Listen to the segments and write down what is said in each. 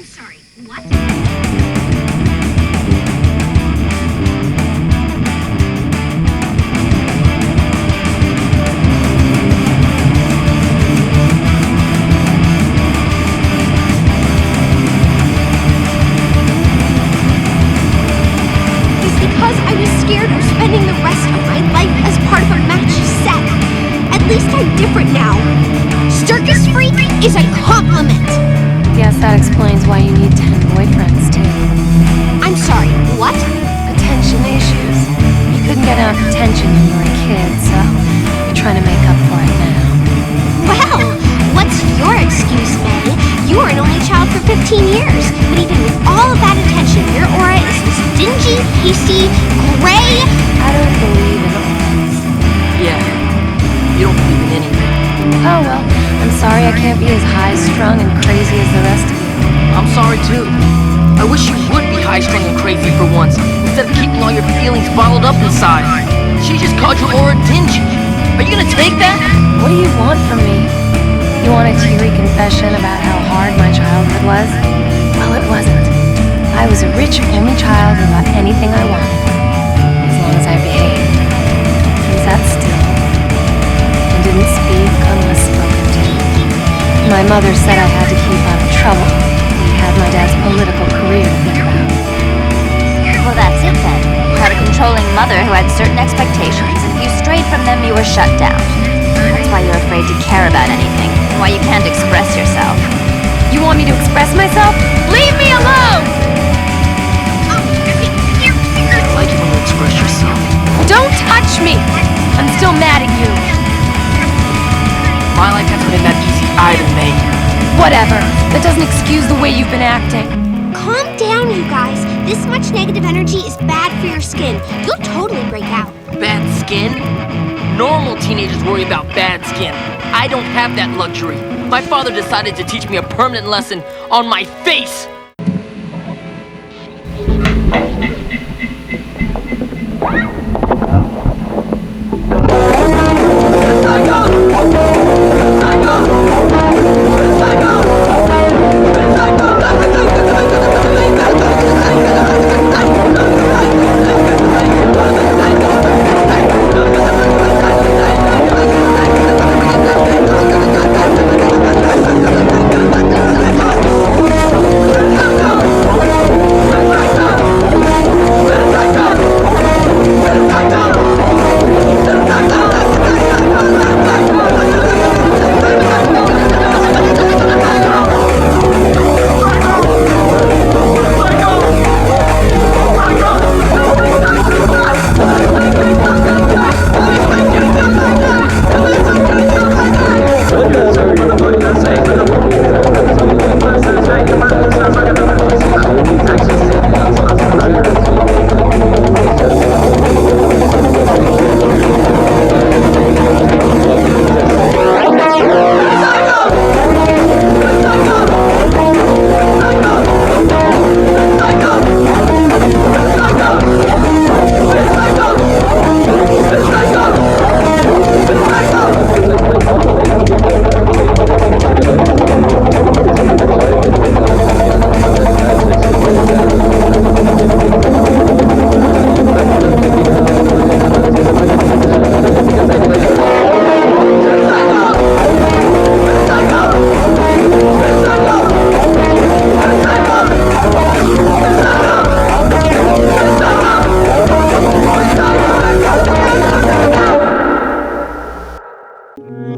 I'm sorry, what? Because I was scared of spending the rest of my life as part of a match set. At least I'm different now. Circus freak is a compliment. Guess that explains why you need 10 boyfriends, too. I'm sorry, what? Attention issues. You couldn't get enough attention when you were a kid, so you're trying to make up for it now. Well, what's your excuse, May? You were an only child for 15 years, but even with all of that attention, your aura is this dingy, hasty, gray... I don't believe in auras. Yeah, you don't believe in anything. Oh well, I'm sorry I can't be as high-strung and crazy as the rest of you. I'm sorry too. I wish you would be high-strung and crazy for once, instead of keeping all your feelings bottled up inside. She just called your aura dingy. Are you gonna take that? What do you want from me? You want a teary confession about how hard my childhood was? Well, it wasn't. I was a rich only child who got anything I wanted, as long as I behaved, and sat still, and didn't speak unless spoken to. My mother said I had to keep out of trouble. We had my dad's political career to think about. Well, that's it then. You had a controlling mother who had certain expectations, and if you strayed from them, you were shut down. That's why you're afraid to care about anything, and why you can't express yourself. You want me to express myself? Leave me alone! I like it when you express yourself. Don't touch me! I'm still mad at you. My life hasn't been that easy either, May. Whatever. That doesn't excuse the way you've been acting. Calm down, you guys. This much negative energy is bad for your skin. You'll totally break out. Bad skin? Normal teenagers worry about bad skin. I don't have that luxury. My father decided to teach me a permanent lesson on my face.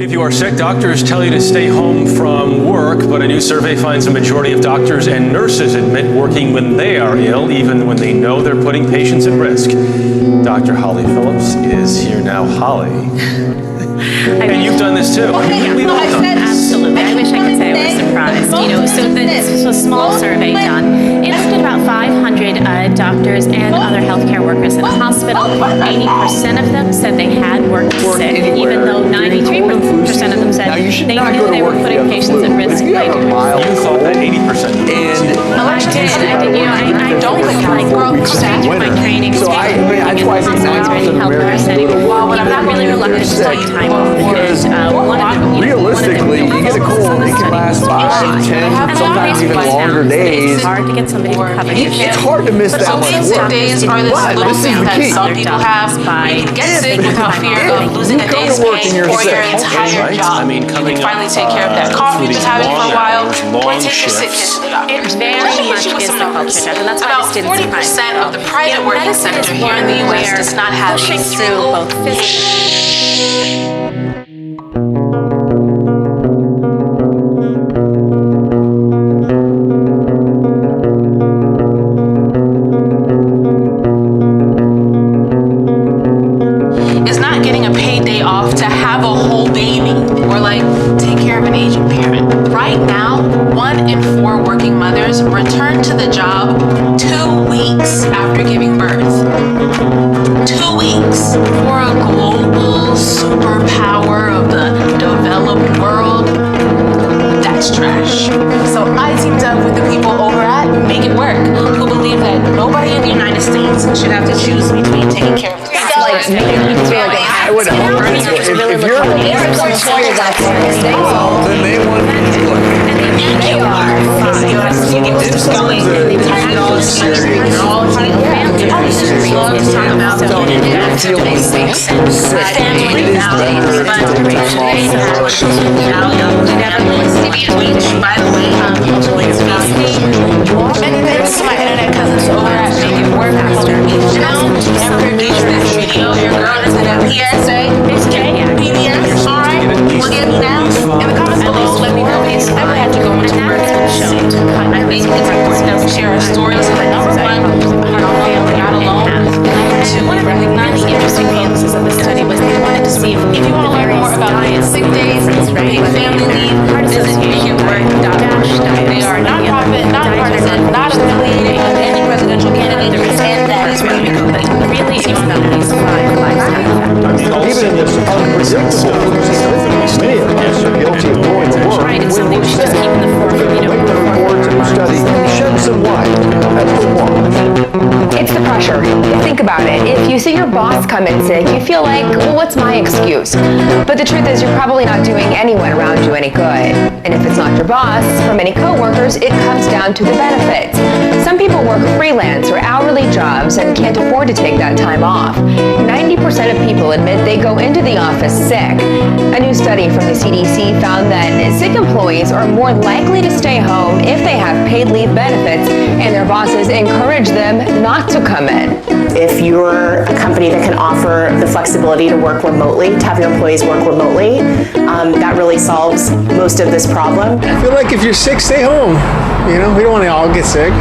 If you are sick, doctors tell you to stay home from work, but a new survey finds a majority of doctors and nurses admit working when they are ill, even when they know they're putting patients at risk. Dr. Holly Phillips is here now. Holly. And you've done this too. We've all done this. Absolutely. I wish I could say I was surprised. This was a small survey done. It looked at about 500 doctors and other healthcare workers in the hospital. 80% of them said they had worked sick, even though 93% of them said they knew they were putting patients at risk by doing so. You thought that 80%. I did. I don't like my training. So that's why I think 9% of Americans do it. I'm really reluctant to take time off because realistically, you get a cold, it can last 5, 10, sometimes even longer days. It's hard to get somebody to cover your It's hard to miss that much Basic work. days are this But little this is thing the that key. some people have where you can get sick without fear of losing a You come day's to work and pay you're or your sick. entire Right? job. I mean, You coming can finally up, take care of that cough you've been including having for a long while, hours, or long take your sick kid shifts. to the doctor. It very Let me much hit you with is some the numbers. culture, and that's why About this didn't surprise 40% me. of the private working Medicine is sector here in the one U.S. where does not have a pushing through single both physical. is not getting a paid day off to have a whole baby or like take care of an aging parent. Right now, 1 in 4 working mothers return to the job 2 weeks after giving birth. 2 weeks. For a global superpower of the developed world, that's trash. So I teamed up with the people over at Make It Work, who believe that nobody in the United States should have to choose between taking care of their I would hope if you're Employers out there to stay home. then they want to look. By the way, many thanks to my internet cousins over at Make It Work. I hope you know and produce this video. Your girl is in a PSA. PBS. All right. We'll get me now. In the comments below, let me know if you ever had to go into work and sick. I think it's important that we share our stories. Number 1, we're not alone. Number 2, we recognize The interesting analysis of the study was they wanted to see if you want to learn more about paid sick days, paid family leave, visit makeitwork.org. They are nonprofit, nonpartisan, not affiliated with any presidential candidate, and that is where we go. Really, it's about these 5 lifestyle. Even in this unpredictable many of us are guilty of going to work. Right, it's something we should just keep in the forefront. The labor reports and study shed some light as to why. It's the pressure. Think about it. If you see your boss come in sick, you feel like, well, what's my excuse? But the truth is you're probably not doing anyone around you any good. And if it's not your boss, for many coworkers, it comes down to the benefits. Some people work freelance or hourly jobs and can't afford to take that time off. 90% of people admit they go into the office sick. A new study from the CDC found that sick employees are more likely to stay home if they have paid leave benefits and their bosses encourage them not to come in. If you're a company that can offer the flexibility to work remotely, to have your employees work remotely, that really solves most of this problem. I feel like if you're sick, stay home. You know, we don't want to all get sick.